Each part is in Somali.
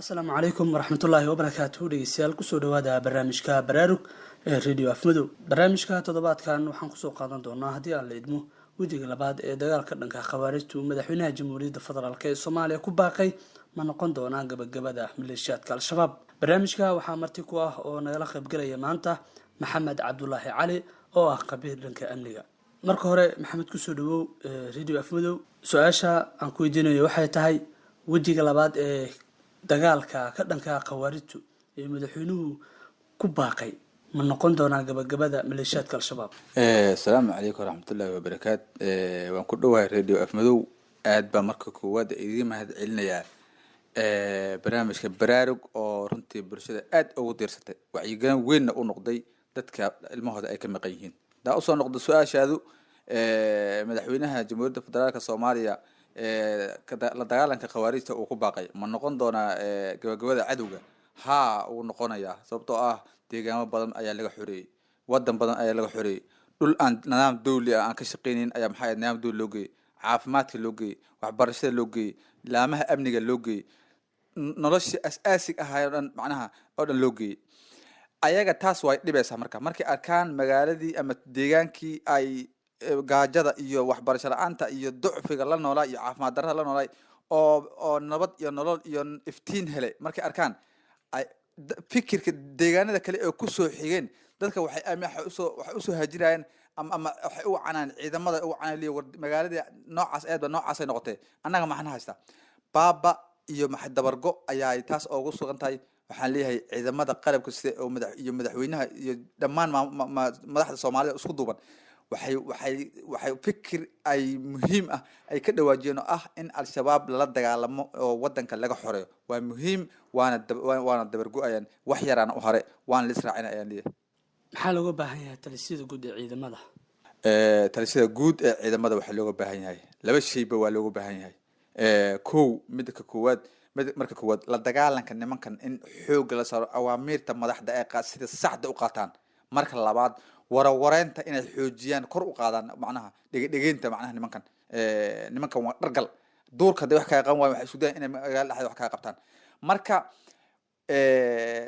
asalaamu calaykum waraxmatullaahi wabarakaatu dhegeystayaal kusoo dhawaada barnaamijka baraarug ee radio afmadow. barnaamijka toddobaadkan waxaan kusoo qaadan doonaa haddii aan la idmo wejiga labaad ee dagaalka dhanka khawaarijtu madaxweynaha jamhuuriyadda federaalk ee soomaaliya ku baaqay ma noqon doonaa gabagabada maleeshiyaadka al-shabaab. barnaamijka waxaa marti ku ah oo nagala qaybgalaya maanta maxamed cabdulaahi cali oo ah khabiir dhanka amniga. marka hore maxamed kusoo dhawow radio afmadow. su-aasha aan ku weydiinayo waxay tahay wejiga labaad ee dagaalka ka dhanka khawaarijtu ee madaxweynuhu ku baaqay ma noqon doonaa gabagabada maleeshiyaadka al-shabaab. asalaamu calaykum waraxmatullaahi wabarakaat. waan ku dhowahay radio afmadow. aad baa marka koowaad idiin mahad celinayaa barnaamijka baraarug oo runtii bulshada aad ugu diirsatay wacyigelin weynna u noqday dadka ilmahooda ay ka maqan yihiin. daa usoo noqda su-aashaadu madaxweynaha jamhuuriyadda federaalka soomaaliya la dagaalanka khawaarijta uu ku baaqay ma noqon doonaa gabagabada cadowga? haa, uu noqonayaa. sababtoo ah deegaamo badan ayaa laga xoreeyey, wadan badan ayaa laga xoreeyey, dhul aan nidaam dawli ah aan ka shaqeynin ayaa maxaa nidaam dawli loo geeyey, caafimaadka loo geeyey, waxbarashada loo geeyey, laamaha amniga loo geeyey, nolosha as-aasig ahaa oo dhan macnaha oo dhan loo geeyey. ayaga taas way dhibaysaa markay arkaan magaaladii ama deegaankii ay gaajada iyo waxbarasho la-aanta iyo ducfiga la noolaa iyo caafimaad darrada la noolay oo nabad iyo nolol iyo iftiin helay markay arkaan fikirka deegaanada kale ee kusoo xigeen dadka waxay usoo hajirayeen ama waxay u canaan ciidamada u canaan magaaladii noocaas aadba noocaasay noqotay. annaga maxaan haystaa baaba iyo maxay dabargo ayaa taas ugu sugan tahay. waxaan leeyahay ciidamada qalabka sida iyo madaxweynaha iyo dhammaan madaxda soomaalida isku duuban waxay fikir ay muhiim ah ay ka dhawaajiyeen oo ah in al-shabaab lala dagaalamo oo wadanka laga xoreeyo. waa muhiim, waana dabargo-ayaan. wax yaraana u hare waana lisraacina ayaan leeyahay. maxaa looga baahan yahay talisiyada guud ee ciidamada? talisiyada guud ee ciidamada waxaa looga baahan yahay laba shayba waa looga baahan yahay. marka koowaad la dagaalanka nimankan in xoogga la saaro awaamiirta madaxda ay sida saxda u qaataan. marka labaad warawareynta inay xoojiyaan, kor u qaadaan macnaha dhegeynta macnaha nimankan waa dhargal duurka hadday wax kaga qaban waayo waxay isku dayaan inay magaalada dhexdeeda wax kaga qabtaan. marka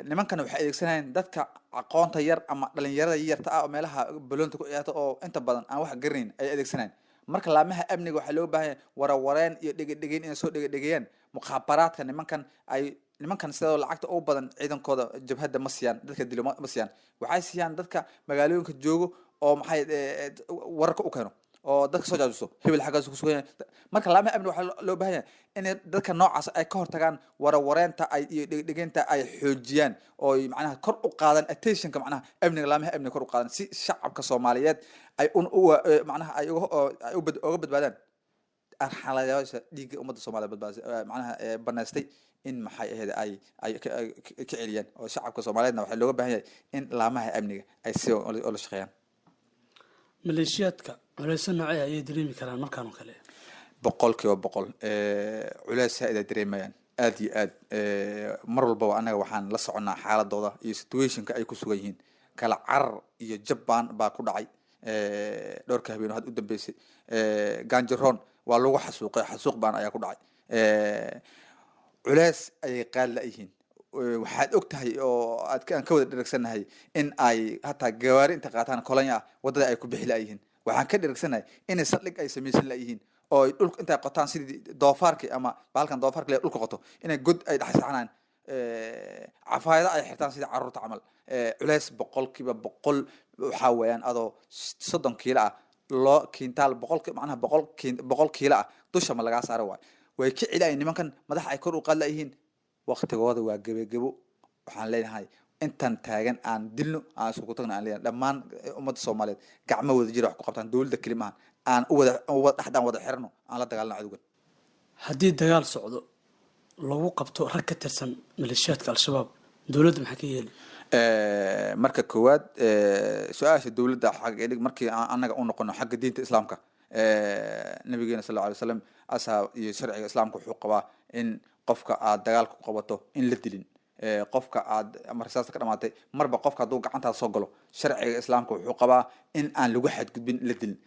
nimankan waxay adeegsanayaan dadka aqoonta yar ama dhalinyarada yarta ah oo meelaha baloonta ku ciyaarta oo inta badan aan wax garanayn ay adeegsanayaan. marka laamaha amniga waxaa looga baahan yahay warawareyn iyo dhegedhegeyn inay soo dhegedhegeeyaan mukhaabaraadka nimankan sidoo lacagta ugu badan ciidankooda jabhadda ma siiyaan, dadka dilo ma siiyaan. waxay siiyaan dadka magaalooyinka joogo oo maxay wararka u keeno oo dadka soo jaajuso hebel xaggaas ku sugan yahay. marka laamaha amniga waxaa loo baahan yahay in dadka noocaas ay ka hortagaan warawareynta iyo dhegedhegeynta ay xoojiyaan oo macnaha kor u qaadaan attentionka macnaha amniga, laamaha amniga kor u qaadaan si shacabka Soomaaliyeed ay macnaha ay uga badbaadaan arxalayaasha dhiigga ummadda Soomaaliyeed macnaha banaystay in maxay ahayd ay ka celiyaan. oo shacabka Soomaaliyeedna waxaa looga baahan yahay in laamaha amniga ay si ula shaqeeyaan. maleeshiyaadka culayso noocee ayay dareemi karaan markaan oo kale? 100% culays ay dareemayaan aad iyo aad. mar walba anaga waxaan la soconaa xaaladooda iyo situationka ay ku sugan yihiin. kala carar iyo jabaan baa ku dhacay dhowrka habeen had u dambeysay. ganjaroon waa lagu xasuuq baan ayaa ku dhacay. culays ayay qaad la yihiin. waxaad og tahay oo aan ka wada dhiragsanahay in ay hataa gawaari inta qaataan kolonya ah wadada ay ku bixi laayihiin. waxaan ka dhiragsanahay inay saldhig ay samaysan laayihiin oo dhulka intay qotaan sidii doofaarkii ama bahalkan doofaarka le dhulka qoto inay god ay dhaxsaxanaan cafaayada ay xirtaan sidii carruurta camal. culays 100% waxaa weeyaan adoo 30 kiilo ah loo kiintaal 100 macnaha 100 kiilo ah dusha ma laga saaro way ka cilaayeen nimankan madaxa ay kor u qaad laayihiin. waqtigooda waa gabagabo. waxaan leenahay intan taagan aan dilno aan isku tagno aan leenahay dhammaan ummadda Soomaaliyeed gacmo wada jira wax ku qabtaan dawladda kalimahan aan u wada wada xirno aan la dagaalno cadowga. haddii dagaal socdo lagu qabto rag ka tirsan maleeshiyaadka al-shabaab dawladda maxaa ka yeeli? marka koowaad su-aasha dawladda xagga markii annaga u noqono xagga diinta islaamka nabigeena sallallahu alayhi wasallam asaab iyo sharciga islaamka wuxuu qabaa in qofka aad dagaalka ku qabato in la dilin. qofka aad marsaas ka dhamaatay marba qofka hadduu gacantaada soo galo sharciga islaamka wuxuu qabaa in aan lagu xadgudbin la dilin.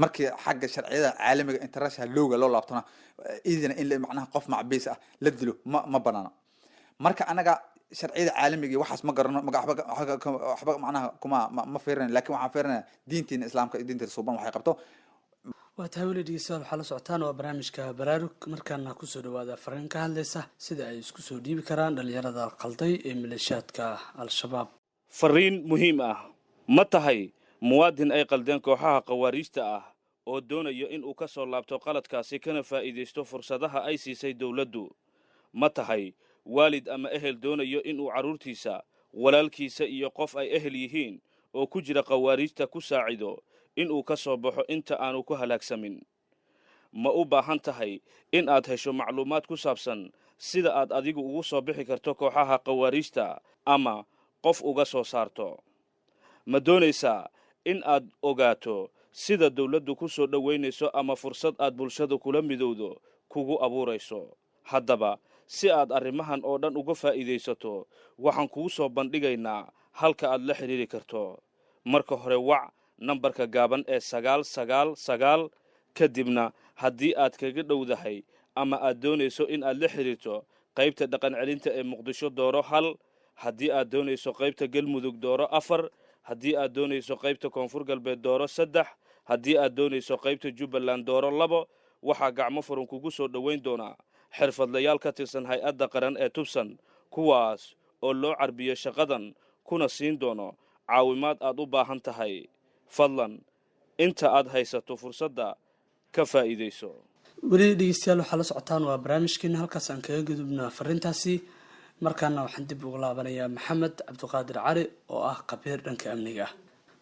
markii xagga sharciyada caalamiga international looga loo laabtana idina in macnaha qof macbiis ah la dilo ma banaana. marka anaga sharciyada caalamiga waxaas ma garano waxba macnaha kuma ma fiirin laakiin waxaan fiirinaa diinteena islaamka iyo diinteena suuban waxay qabto waa tahay weli dhegeystayaal waxaa la socotaan waa barnaamijka baraarug markaana kusoo dhawaada fariin ka hadlaysa sida ay isku soo dhiibi karaan dhalinyarada qalday ee maleeshiyaadka al-shabaab. fariin muhiim ah ma tahay muwaadin ay qaldeen kooxaha qawaariijta ah oo doonayo in uu ka soo laabto qaladkaasi kana faa'iidaysto fursadaha ay siisay dawladdu. ma tahay waalid ama ehel doonayo in uu carruurtiisa walaalkiisa iyo qof ay ehel yihiin oo ku jira qawaariijta ku saacido in uu ka soo baxo inta aanu ku halaagsamin. ma u baahan tahay in aad hesho macluumaad ku saabsan sida aad adigu ugu soo bixi karto kooxaha qawaariijta ama qof uga soo saarto. ma doonaysaa in aad ogaato sida dawladdu ku soo dhowaynayso ama fursad aad bulshada kula midowdo kugu abuurayso. haddaba si aad arrimahan oo dhan uga faa'iidaysato waxaan kugu soo bandhigaynaa halka aad la xidhiiri karto. marka hore wac nambarka gaaban ee 999 kadibna haddii aad kaga dhowdahay ama aad doonayso in aad la xidhiirto qaybta dhaqan celinta ee muqdisho dooro 1 haddii aad doonayso qaybta galmudug dooro 4 haddii aad doonayso qaybta koonfur galbeed dooro 3 haddii aad doonayso qaybta jubbaland dooro 2 waxaa gacmo furan kugu soo dhowayn doonaa xirfadlayaal ka tirsan hay-adda qaran ee tubsan kuwaas oo loo carbiyo shaqadan kuna siin doono caawimaad aad u baahan tahay. fadlan inta aad haysato fursadda ka faa'iidayso. weli dhegeystayaal waxaa la socotaan waa barnaamijkeena halkaas aan kaga gudubnaa fariintaasi markaana waxaan dib ugu laabanayaa maxamed cabdiqaadir cali oo ah khabiir dhanka amniga ah.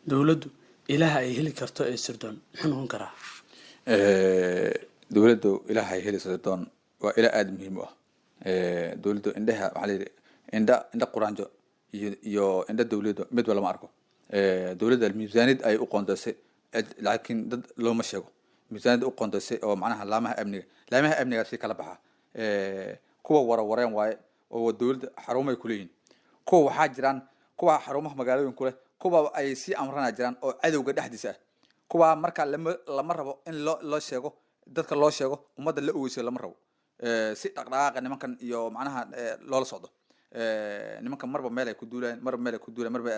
dawladdu ilaha ay heli karto ee sirdoon muxuu noqon karaa? dawladdu ilaha ay heli sirdoon waa ila aad muhiim u ah. dawladdu indhaha waxaa la yidhi indha quraanjo iyo indha dawladdu mid walba ma arko. dawladda miisaaniyad ay u qoondaysay laakiin dad looma sheego miisaaniyad u qoondaysay oo macnaha laamaha amniga si kala baxa kuwa wareen waaye oo dawladda xarumay ku leeyihiin kuwa waxaa jiraan kuwa xarumaha magaalooyin ku leh kuwa ay si amrana jiraan oo cadowga dhexdiisa ah kuwa marka lama rabo in loo sheego dadka loo sheego ummadda la ogeysiyo lama rabo si dhaqdhaqaaqa nimankan iyo macnaha loola socdo nimanka marba meel ay ku duulaan marba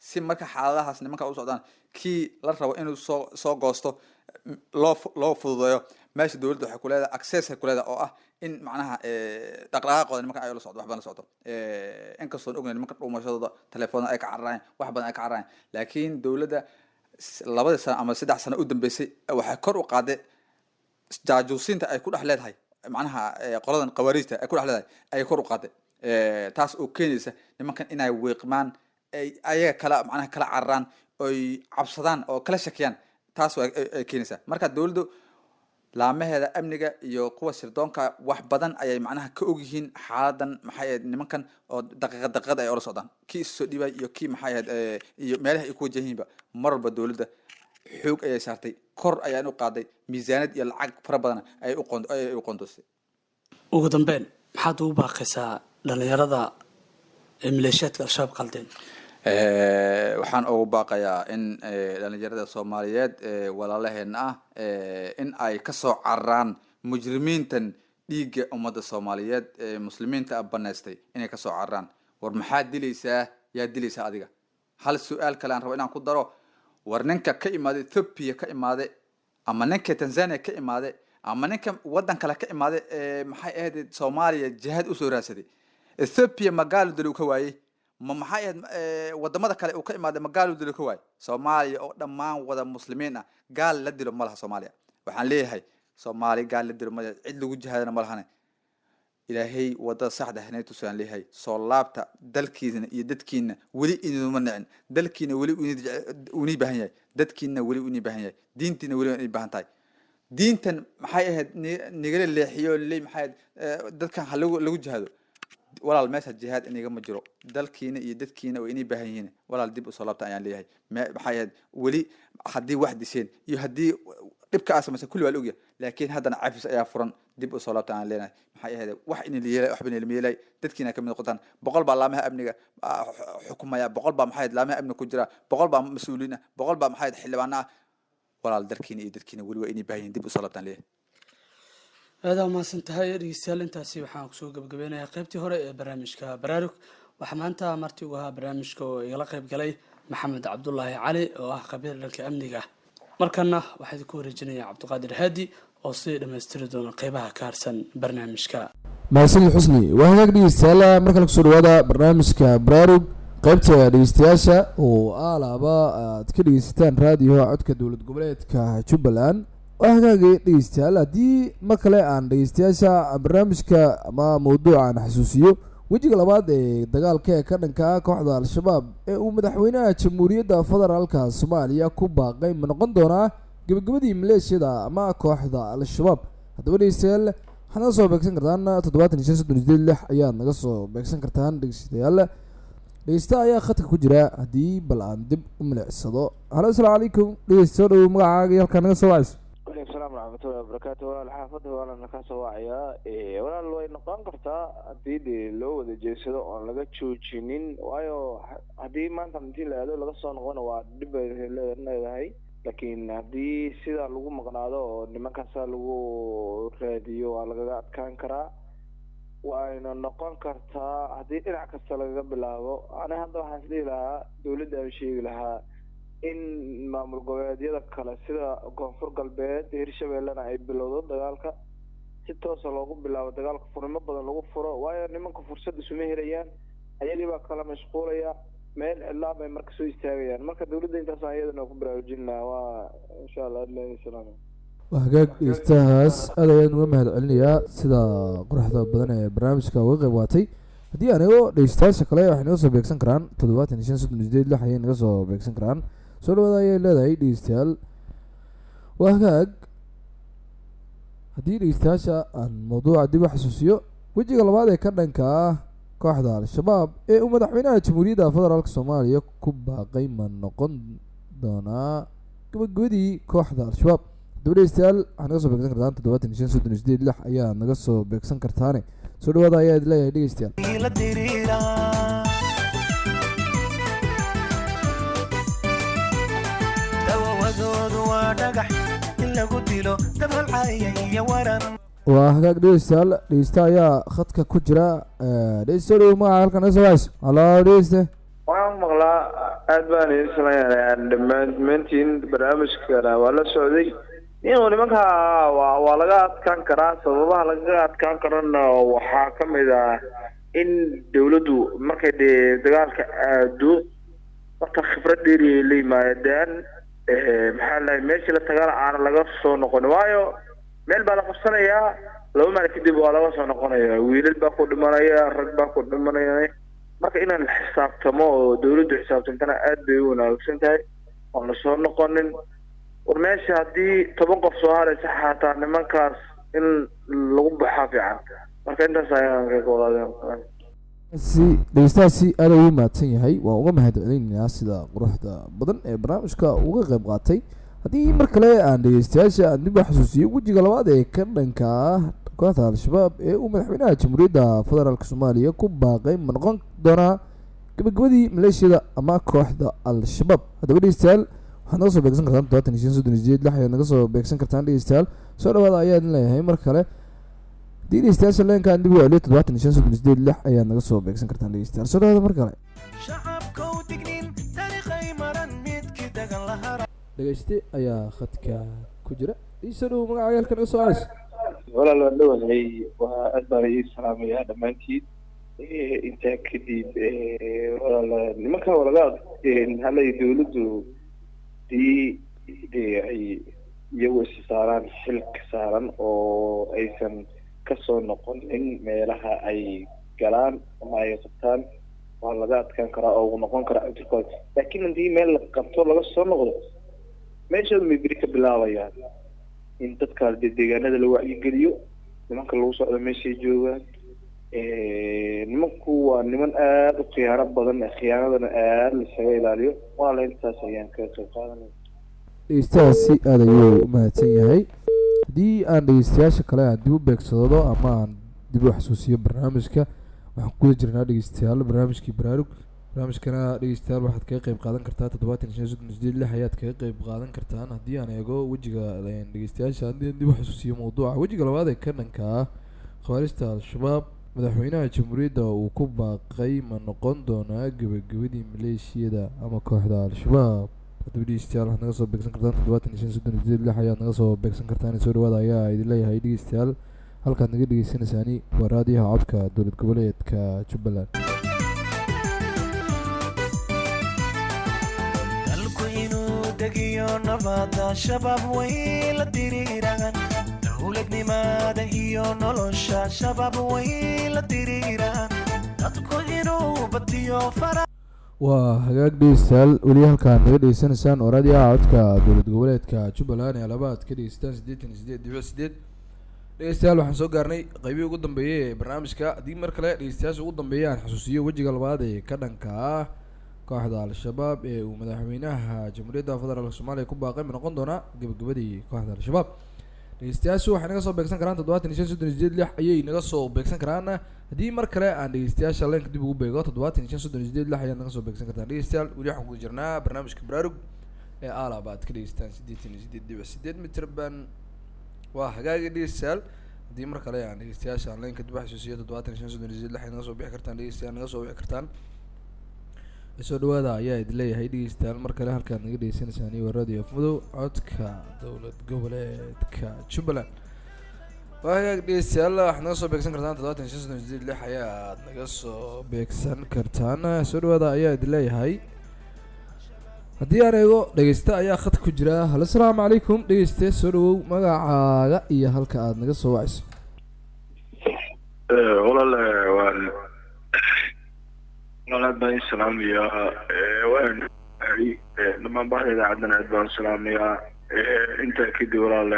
si marka xaaladahaas nimanka u socdaan kii la rabo inuu soo goosto loo fududeeyo meesha dawladda waxay ku leedahay access ku leedahay oo ah in macnaha dhaqdhaqaaqooda nimanka ay la socdo wax badan la socdo inkastoo ognahay nimanka dhumashadooda telefoonada ay ka cararayaan wax badan ay ka cararayaan laakiin dawladda 2 sano ama 3 sano u dambeysay waxay kor u qaaday jaajuusinta ay ku dhex leedahay macnaha qoladan qawaariijta ay ku dhex leedahay ay kor u qaaday taas oo keenaysa nimankan inay weeqmaan ay ayaga kala macnaha kala cararaan oy cabsadaan oo kala shakiyaan taas ay keenaysaa marka dawladdu laamaheeda amniga iyo kuwa sirdoonka wax badan ayay macnaha ka og yihiin xaaladan maxay nimankan oo daqiiqad ay ula socdaan kii soo dhibay iyo kii maxay iyo meelaha ay ku wajahiinba marba dawladda xoog ayay saartay kor ayaan u qaaday miisaaniyad iyo lacag fara badan ay u qoondosay. ugu dambeyn maxaad ugu baaqaysaa dhalinyarada ee maleeshiyaadka al-shabaab qaldeen? waxaan ugu baaqayaa in dhalinyarada Soomaaliyeed walaalaheena ah in ay ka soo cararaan mujrimiintan dhiigga ummadda Soomaaliyeed ee muslimiinta abaneystay inay ka soo cararaan. war maxaad dilaysaa yaa dilaysaa adiga? hal su'aal kale aan rabo inaan ku daro war ninka ka imaaday Ethiopia ka imaaday ama ninka Tanzania ka imaaday ama ninka wadan kale ka imaaday maxay ahayd Soomaaliya jihad u soo raadsaday Ethiopia magaalo dal ka waayay ma maxay ahayd wadamada kale uu ka imaaday magaalo dal ka waayay Soomaaliya oo dhammaan wada muslimiin ah gaal la dilo malaha Soomaaliya waxaan leeyahay Soomaali gaal la dilo ma cid lagu jihadana malaha ilaahay wada saxda hanay tusaan leeyahay soo laabta dalkiina iyo dadkiina wali inuma nacin dalkiina wali uni baahan yahay dadkiina wali uni baahan yahay diintiina wali uni baahan tahay diintan maxay ahayd nigala leexiyo leey maxay dadkan lagu jihado walaal meesha jihaad iniga ma jiro dalkiina iyo dadkiina way inay baahan yihiin walaal dib u soo laabta ayaan leeyahay maxay ahayd wali hadii wax diseen iyo hadii dhibka asamasa kulli waa la ogyahay laakiin haddana cafis ayaa furan dib u soo laabta aan leenahay maxay ahayd wax in leeyay wax been leeyay dadkiina kamid noqdaan 100 baa laamaha amniga xukumaya 100 baa maxay laamaha amniga ku jira 100 baa mas'uuliina 100 baa maxay xildhibaana walaal dalkiina iyo dadkiina wali waa inay baahan dib u soo laabtaan leeyahay. aada umahadsan tahay dhegeystayaal intaasi waxaan kusoo gabagabeynayaa qaybtii hore ee barnaamijka baraarug waxaa maanta marti ugu ahaa barnaamijka oo igala qayb galay maxamed cabdulaahi cali oo ah khabiir dhanka amniga markana waxaa idinku wareejinaya cabdiqaadir haadi oo sii dhammaystiri doona qeybaha ka harsan barnaamijka mahadsanid xusni waa hagaag dhegeystayaal markale kusoo dhawaada barnaamijka baraarug qaybta dhegeystayaasha oo alaaba aad ka dhegeysataan raadiyoha codka dowlad goboleedka jubbaland waa hagaagay dhegeystayaal haddii mar kale aan dhegeystayaasha barnaamijka ama mawduuca aan xasuusiyo wejiga labaad ee dagaalka ee ka dhanka kooxda al-shabaab ee uu madaxweynaha jamhuuriyadda federaalka soomaaliya ku baaqay ma noqon doonaa gabagabadii maleeshiyada ama kooxda al-shabaab haddaba dhegeystayaal waxaad naga soo beegsan kartaan 756 ayaad naga soo beegsan kartaan dhegeystayaal dhegeysta ayaa khadka ku jira haddii bal aan dib u milicsado halo asalaamu calaykum dhegeysta soo dhawow magacaaga iyo halkaa naga soo wacayso السلام ورحمة الله وبركاته ولا حافظه ولا نكاسة واعية ولا لو نقان كرتا هدي لو ذا جيسده أن لقى تشوشينين وايو هدي ما أنت مدين لهذا لقى صان غنا وادب لنا هاي لكن هدي سيدا لقو مقناده لما كسا لقو راديو على لقى كان كرا وأنا نقان كرتا هدي إلى كسا لقى بلاغو أنا هذا حسدي لها دولة أمشي لها in maamul goboleedyada kale sida koonfur galbeed hirshabeellena ay bilowdo dagaalka si toosa loogu bilaabo dagaalka furnimo badan lagu furo waayo nimanka fursad isuma helayaan ayagii baa kala mashquulaya meel cidlaa bay marka soo istaagayaan marka dowladda intaasaan iyadana ku baraarujinaa waa insha allah salaam waa hagaag dhegeystahaas aad ayaan uga mahad celinayaa sida quruxda badan ee barnaamijka uga qayb qaatay haddii anigo dhegeystayaasha kale waxay naga soo beegsan karaan 756 ayay naga soo beegsan karaan soo dhawaada ayay leedahay dhegeystayaal waa hagaag haddii dhegeystayaasha aan mawduuca dib u xasuusiyo wejiga labaad ee ka dhanka ah kooxda al-shabaab ee uu madaxweynaha jamhuuriyadda federaalka soomaaliya ku baaqay ma noqon doonaa gabagabadii kooxda al-shabaab haddaba dhegeystayaal waxaad naga soo beegsan kartaan 756 ayaa naga soo beegsan kartaane soo dhawaada ayaa leeyahay dhegeystayaal waa hagaag dhegeystayaal dhegeysta ayaa khadka ku jira dhegeysta dhow magaca halkan naga soo wacayso halo dhegeyste waxaan maqlaa aad baan idin sameynaya dhammaantiin barnaamijkana waa la socday inuu nimanka waa laga adkaan karaa sababaha lagaga adkaan karana waxaa ka mid ah in dowladdu markay dee dagaalka aado marka khibrad dheeri la yimaadaan maxaa lahay meeshii la tagana aan laga soo noqon waayo meel baa la qabsanayaa laba maalin kadib waa laga soo noqonaya wiilal baa ku dhimanaya rag baa ku dhimanaya marka inaan xisaabtamo oo dowladdu xisaabtantana aad bay u wanaagsan tahay oon la soo noqonin war meesha haddii 10 qof soo haraysa xataa nimankaas in lagu baxaa fiican marka intaas ayaan kaga wadaadeen si dhegeystaasi aad ayuu mahadsan yahay waa uga mahad celinayaa sida quruxda badan ee barnaamijka uga qayb qaatay haddii mar kale aan dhegeystayaasha aan dib u xasuusiyo wejiga labaad ee ka dhanka ah kooxda al-shabaab ee uu madaxweynaha jamhuuriyadda federaalka soomaaliya ku baaqay ma noqon doonaa gabagabadii maleeshiyada ama kooxda al-shabaab haddaba dhegeystayaal waxaad naga soo beegsan kartaan 756 ayaad naga soo beegsan kartaan dhegeystayaal soo dhawaada ayaad leeyahay mar kale haddii dhegeystayaasha leenkaan dib u celiyo 756 ayaad naga soo beegsan kartaan dhegeystayaal soo dhawaada mar kale dhegeyste ayaa khadka ku jira dhegeysta dhow magaca halka naga soo wacayso walaal waan dhawahay waa aad baan idin salaamayaa dhammaantiin intaa kadib walaal nimanka walaga halay dowladdu ay iyagu is saaraan xilka saaran oo aysan kasoo noqon in meelaha ay galaan ama ay qabtaan waa laga adkaan karaa oo uu noqon karaa ajirkood laakiin haddii meel la qabto laga soo noqdo meeshooda may beri ka bilaabayaan in dadka deegaanada la wacyigeliyo nimanka lagu socdo meeshay joogaan nimanku waa niman aada u khiyaano badan khiyaanadana aada laisaga ilaaliyo waala intaas ayaan kaga qayb qaadanaya dhegeystahaasi aada ayuu u mahadsan yahay haddii aan dhegeystayaasha kale aan dib u beegsado ama aan dib u xasuusiyo barnaamijka waxaan kuguda jirnaa dhegeystayaal barnaamijkii baraarug barnaamijkana dhegeystayaal waxaad kaga qeyb qaadan kartaa 756 ayaad kaga qeyb qaadan kartaan haddii aan eego wejiga dhegeystayaasha haddii dib u xusuusiyo mawduuca wejiga labaad ee ka dhanka ah khawaarijta al-shabaab madaxweynaha jamhuuriyadda uu ku baaqay ma noqon doonaa gabagabadii maleeshiyada ama kooxda al-shabaab haddaba dhegeystayaal waxaad naga soo beegsan kartaan 756 ayaad naga soo beegsan kartaan soo dhawaada ayaa idin leeyahay dhegeystayaal halkaad naga dhegeysanaysaani waa raadiyaha codka dowlad goboleedka Jubbaland nabada shabaab way la diriiraan dowladnimada iyo nolosha shabaab way la diriiraan dadku inuu batiyo fara waa hagaag dhegeystayaal weli halkaan naga dhegeysanaysaan oo raadiyaha codka dowlad goboleedka Jubbaland ee labaad ka dhegeystaan 88.8 dhegeystayaal waxaan soo gaarnay qaybihii ugu dambeeyay ee barnaamijka haddii mar kale dhegeystayaasha ugu dambeeyay aan xasuusiyo wejiga labaad ee ka dhanka ah kooxda al-shabaab ee uu madaxweynaha jamhuuriyadda federaalka Soomaaliya ku baaqay ma noqon doona gabagabadii kooxda al-shabaab dhegeystayaashu waxay naga soo beegsan karaan 756 ayay naga soo beegsan karaan haddii mar kale aan dhegeystayaasha leenka dib ugu beego 756 ayaad naga soo beegsan kartaan dhegeystayaal weli waxaan ku jirnaa barnaamijka baraarug ee aalabaad ka dhegeystaan 88.8 mitir baan waa hagaagi dhegeystayaal haddii mar kale aan dhegeystayaasha leenka dib u xasuusiyo 756 ayaad naga soo bixi kartaan dhegeystayaal naga soo bixi kartaan soo dhawaada ayaa idin leeyahay dhegeystayaal mar kale halkaad naga dhegeysanaysaan waa radio afmadow codka dowlad goboleedka Jubbaland waa hagaag dhegeystayaal waxaad naga soo beegsan kartaan 756 ayaad naga soo beegsan kartaan soo dhawaada ayaa idin leeyahay haddii aan eego dhegeysta ayaa khad ku jira halo asalaamu calaykum dhegeyste soo dhawow magacaaga iyo halka aad naga soo wacayso walaal walaal baan salaamayaa waan dhamaan bahdeeda caddan aad baan salaamayaa inta kadib walaal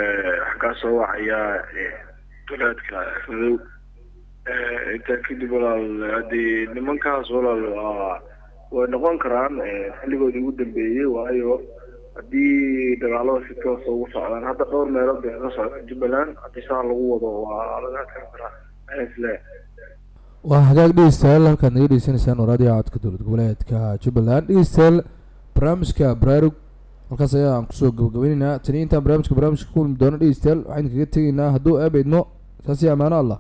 xaggaa soo wacaya dowladka madow inta kadib walaal haddii nimankaas walaal way noqon karaan xilligoodii ugu dambeeyey waayo haddii dagaalada si toos ugu socdaan hadda dhowr meelood bay ka socdaan Jubbaland haddii saa lagu wado waa laga adkaan karaa isle waa hagaag dhegeystayaal halkaad naga dhegeysanaysaan oo raadiyaha codka dowlad goboleedka Jubbaland dhegeystayaal barnaamijka baraarug halkaas ayaa aan kusoo gabagabaynaynaa tani intaan barnaamijka ku kulmi doono dhegeystayaal waxaan kaga tegaynaa hadduu eebaydmo saasi amaano allah